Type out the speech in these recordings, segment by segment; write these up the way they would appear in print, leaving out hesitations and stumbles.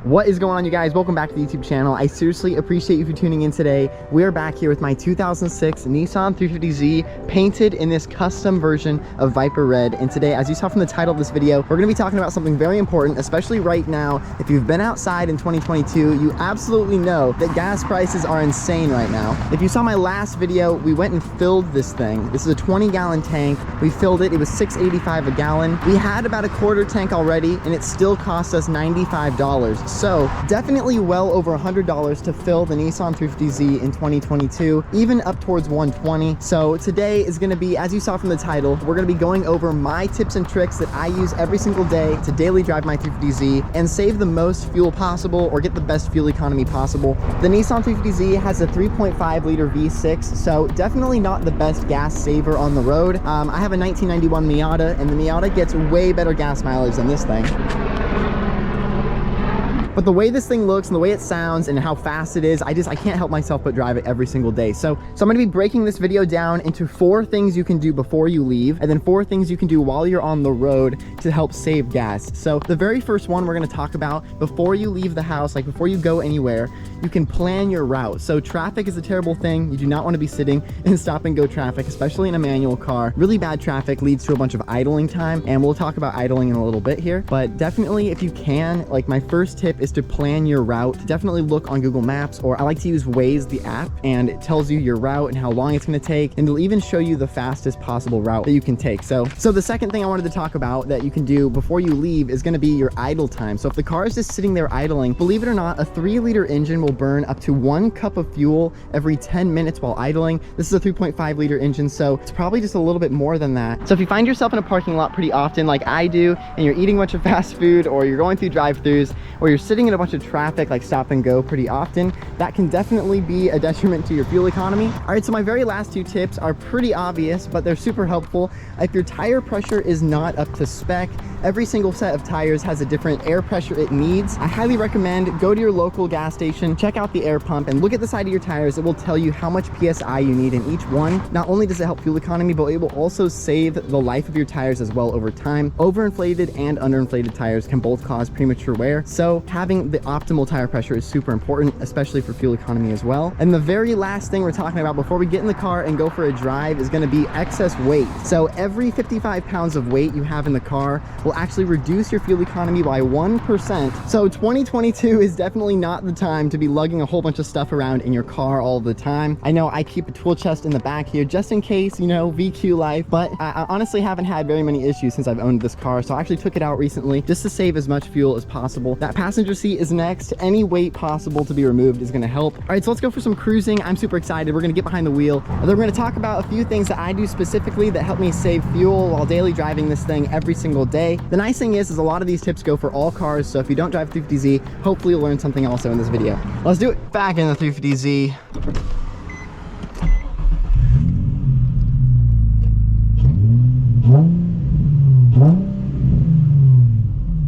What is going on, you guys? Welcome back to the YouTube channel. I seriously appreciate you for tuning in today. We are back here with my 2006 Nissan 350z painted in this custom version of Viper Red. And today, as you saw from the title of this video, we're going to be talking about something very important, especially right now. If you've been outside in 2022, you absolutely know that gas prices are insane right now. If you saw my last video, we went and filled this thing. This is a 20-gallon tank. We filled it. It was $6.85 a gallon. We had about a quarter tank already, and it still cost us $95. So definitely well over $100 to fill the Nissan 350z in 2022, even up towards $120. So today is going to be, as you saw from the title, we're going to be going over my tips and tricks that I use every single day to daily drive my 350z and save the most fuel possible or get the best fuel economy possible. The Nissan 350z has a 3.5 liter V6, so definitely not the best gas saver on the road. I have a 1991 Miata, and the Miata gets way better gas mileage than this thing. But the way this thing looks and the way it sounds and how fast it is, I can't help myself but drive it every single day. So I'm going to be breaking this video down into 4 things you can do before you leave, and then 4 things you can do while you're on the road to help save gas. So the very first one we're going to talk about before you leave the house, like before you go anywhere, you can plan your route. So traffic is a terrible thing. You do not want to be sitting in stop and go traffic, especially in a manual car. Really bad traffic leads to a bunch of idling time, and we'll talk about idling in a little bit here. But definitely, if you can, like, my first tip is to plan your route. Definitely look on Google Maps, or I like to use Waze, the app, and it tells you your route and how long it's going to take, and it'll even show you the fastest possible route that you can take. So the second thing I wanted to talk about that you can do before you leave is going to be your idle time. So if the car is just sitting there idling, believe it or not, a 3-liter engine will burn up to 1 cup of fuel every 10 minutes while idling. This is a 3.5 liter engine, so it's probably just a little bit more than that. So if you find yourself in a parking lot pretty often like I do, and you're eating a bunch of fast food, or you're going through drive-thrus, or you're sitting in a bunch of traffic like stop and go pretty often, that can definitely be a detriment to your fuel economy. All right, so my very last 2 tips are pretty obvious, but they're super helpful. If your tire pressure is not up to spec, every single set of tires has a different air pressure it needs. I highly recommend go to your local gas station, check out the air pump, and look at the side of your tires. It will tell you how much PSI you need in each one. Not only does it help fuel economy, but it will also save the life of your tires as well over time. Overinflated and underinflated tires can both cause premature wear, so having the optimal tire pressure is super important, especially for fuel economy as well. And the very last thing we're talking about before we get in the car and go for a drive is going to be excess weight. So every 55 pounds of weight you have in the car will actually reduce your fuel economy by 1%. So 2022 is definitely not the time to be lugging a whole bunch of stuff around in your car all the time. I know I keep a tool chest in the back here just in case, you know, VQ life, but I honestly haven't had very many issues since I've owned this car, so I actually took it out recently just to save as much fuel as possible. That passenger seat is next. Any weight possible to be removed is going to help. All right, so let's go for some cruising. I'm super excited. We're going to get behind the wheel, and then we're going to talk about a few things that I do specifically that help me save fuel while daily driving this thing every single day. The nice thing is a lot of these tips go for all cars, so if you don't drive 350z, hopefully you'll learn something also in this video. Let's do it. Back in the 350z.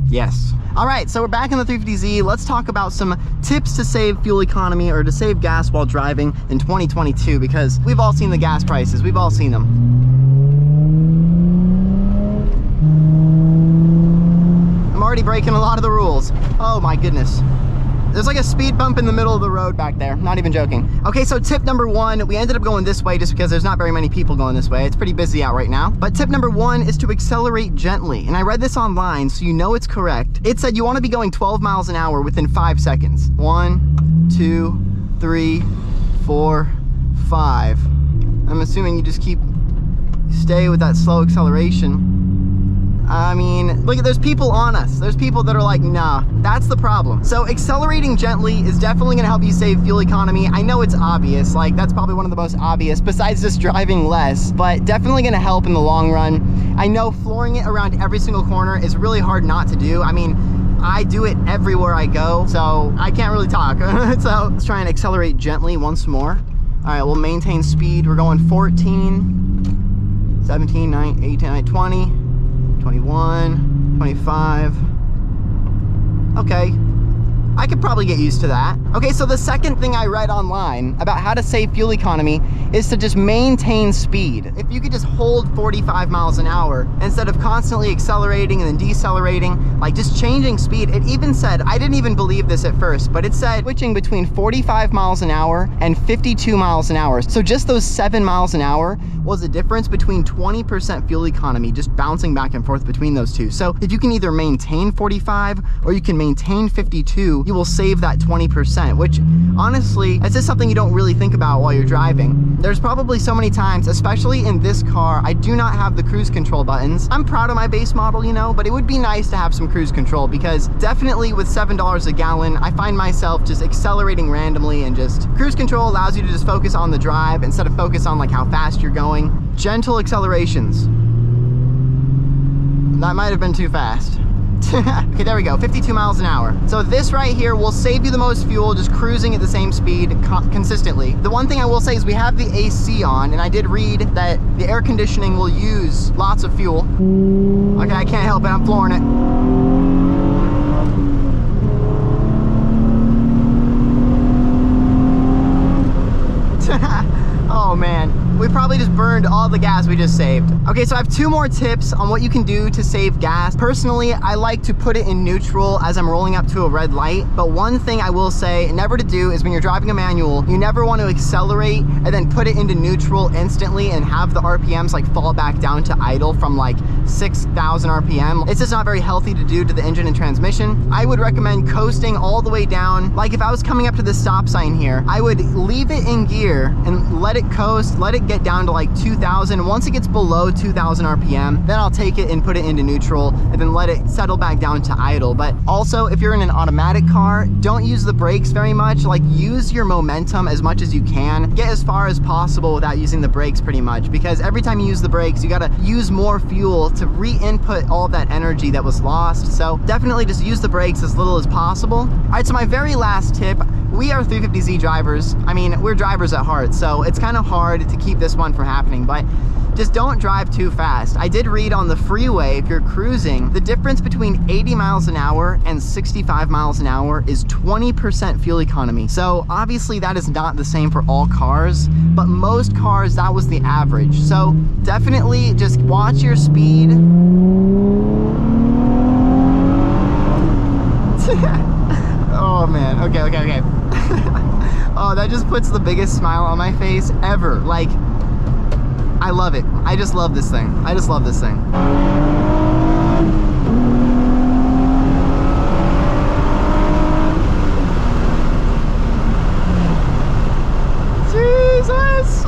Yes. All right, so we're back in the 350z. Let's talk about some tips to save fuel economy or to save gas while driving in 2022, because we've all seen the gas prices. We've all seen them. I'm already breaking a lot of the rules. Oh my goodness. There's like a speed bump in the middle of the road back there. Not even joking. Okay, so tip number 1, we ended up going this way just because there's not very many people going this way. It's pretty busy out right now. But tip number 1 is to accelerate gently. And I read this online, so you know it's correct. It said you want to be going 12 miles an hour within 5 seconds. 1, 2, 3, 4, 5. I'm assuming you just stay with that slow acceleration. I mean, look, there's people on us. There's people that are like, nah, that's the problem. So accelerating gently is definitely gonna help you save fuel economy. I know it's obvious, like that's probably one of the most obvious besides just driving less, but definitely gonna help in the long run. I know flooring it around every single corner is really hard not to do. I mean, I do it everywhere I go, so I can't really talk. So let's try and accelerate gently once more. All right, we'll maintain speed. We're going 14, 17, 9, 18, 19, 20. 21, 25. Okay, I could probably get used to that. Okay, so the second thing I read online about how to save fuel economy is to just maintain speed. If you could just hold 45 miles an hour instead of constantly accelerating and then decelerating, like just changing speed. It even said, I didn't even believe this at first, but it said switching between 45 miles an hour and 52 miles an hour. So just those 7 miles an hour was a difference between 20% fuel economy, just bouncing back and forth between those two. So if you can either maintain 45 or you can maintain 52, you will save that 20%, which honestly, it's just something you don't really think about while you're driving. There's probably so many times, especially in this car, I do not have the cruise control buttons. I'm proud of my base model, you know, but it would be nice to have some cruise control, because definitely with $7 a gallon, I find myself just accelerating randomly, and just cruise control allows you to just focus on the drive instead of focus on like how fast you're going. Gentle accelerations. That might have been too fast. Okay, there we go, 52 miles an hour. So this right here will save you the most fuel just cruising at the same speed consistently. The one thing I will say is we have the AC on, and I did read that the air conditioning will use lots of fuel. Okay, I can't help it, I'm flooring it. Oh man, we probably just burned all the gas we just saved. Okay, so I have 2 more tips on what you can do to save gas. Personally, I like to put it in neutral as I'm rolling up to a red light. But one thing I will say never to do is when you're driving a manual, you never want to accelerate and then put it into neutral instantly and have the RPMs like fall back down to idle from like 6,000 RPM. It's just not very healthy to do to the engine and transmission. I would recommend coasting all the way down. Like if I was coming up to this stop sign here, I would leave it in gear and let it coast, let it get down to like 2,000. Once it gets below 2,000 RPM, then I'll take it and put it into neutral and then let it settle back down to idle. But also, if you're in an automatic car, don't use the brakes very much. Like use your momentum as much as you can. Get as far as possible without using the brakes pretty much, because every time you use the brakes, you gotta use more fuel to re-input all of that energy that was lost. So definitely just use the brakes as little as possible. All right, so my very last tip, we are 350Z drivers. I mean, we're drivers at heart, so it's kind of hard to keep this one from happening, but just don't drive too fast. I did read on the freeway, if you're cruising, the difference between 80 miles an hour and 65 miles an hour is 20% fuel economy. So obviously that is not the same for all cars, but most cars, that was the average. So definitely just watch your speed. Oh man, okay. Oh, that just puts the biggest smile on my face ever. Like, I love it. I just love this thing. I just love this thing. Jesus!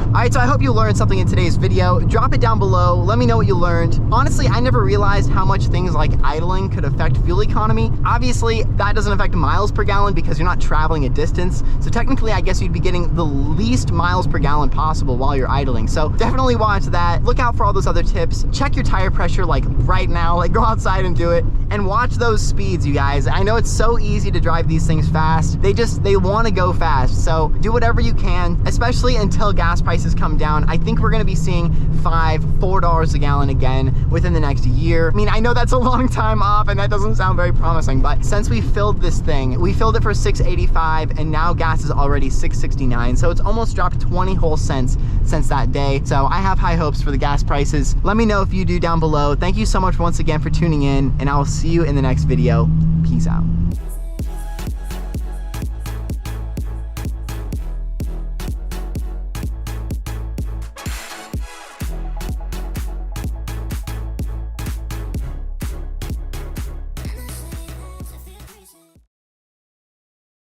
All right, so I hope you learned something in today's video. Drop it down below. Let me know what you learned. Honestly, I never realized how much things like idling could affect fuel economy. Obviously, that doesn't affect miles per gallon because you're not traveling a distance. So technically, I guess you'd be getting the least miles per gallon possible while you're idling. So definitely watch that. Look out for all those other tips. Check your tire pressure like right now. Like go outside and do it. And watch those speeds, you guys. I know it's so easy to drive these things fast. They want to go fast. So do whatever you can, especially until gas prices come down. I think we're going to be seeing $4 a gallon again within the next year. I mean, I know that's a long time off and that doesn't sound very promising, but since we filled this thing, we filled it for $6.85 and now gas is already $6.69. So it's almost dropped 20 whole cents since that day. So I have high hopes for the gas prices. Let me know if you do down below. Thank you so much once again for tuning in, and I will see you in the next video. Peace out.